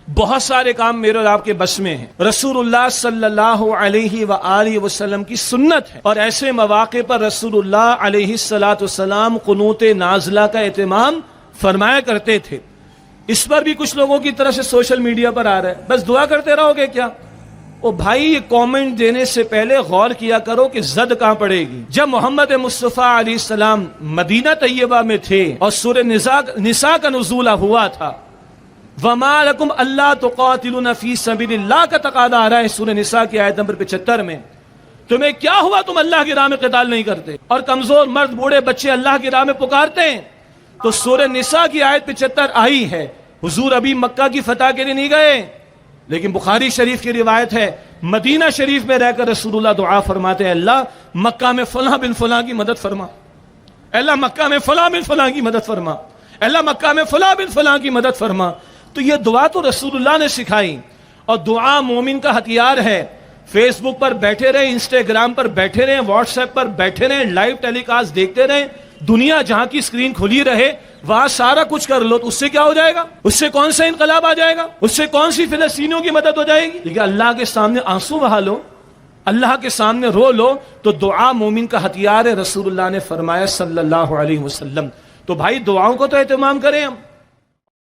بہت سارے کام میرے اور آپ کے بس میں ہیں. رسول اللہ صلی اللہ علیہ وآلہ وسلم کی سنت ہے، اور ایسے مواقع پر رسول اللہ علیہ السلام قنوت نازلہ کا اہتمام فرمایا کرتے تھے. اس پر بھی کچھ لوگوں کی طرف سے سوشل میڈیا پر آ رہا ہے بس دعا کرتے رہو گے کیا؟ او بھائی، یہ کومنٹ دینے سے پہلے غور کیا کرو کہ زد کہاں پڑے گی. جب محمد مصطفیٰ علیہ السلام مدینہ طیبہ میں تھے اور سورہ نساء کا نزول ہوا تھا، وَمَا لَكُمْ أَلَّا تُقَاتِلُونَ فِي سَبِيلِ اللَّهِ کا تقاضا آ رہا ہے سورہ نساء کی آیت نمبر 75 میں. تمہیں کیا ہوا تم اللہ کی راہ میں قتال نہیں کرتے؟ اور کمزور مرد بوڑھے بچے اللہ کی راہ میں پکارتے ہیں. تو سورہ نساء کی آیت 75 آئی ہے. حضور ابھی مکہ کی فتح کے لیے نہیں گئے، لیکن بخاری شریف کی روایت ہے مدینہ شریف میں رہ کر رسول اللہ دعا فرماتے ہیں، اللہ مکہ میں فلاں بن فلاں کی مدد فرما، اللہ مکہ میں فلاں بن فلاں کی مدد فرما، اللہ مکہ میں فلاں بن فلاں کی مدد فرما. تو یہ دعا تو رسول اللہ نے سکھائی، اور دعا مومن کا ہتھیار ہے. فیس بک پر بیٹھے رہیں، انسٹاگرام پر بیٹھے رہیں، واٹس ایپ پر بیٹھے رہیں، لائیو ٹیلی کاسٹ دیکھتے رہیں، دنیا جہاں کی اسکرین کھلی رہے وہاں سارا کچھ کر لو، تو اس سے کیا ہو جائے گا؟ اس سے کون سا انقلاب آ جائے گا؟ اس سے کون سی فلسطینیوں کی مدد ہو جائے گی؟ لیکن اللہ کے سامنے آنسو بہا لو، اللہ کے سامنے رو لو. تو دعا مومن کا ہتھیار ہے، رسول اللہ نے فرمایا صلی اللہ علیہ وسلم. تو بھائی دعاؤں کو تو اہتمام کریں ہم.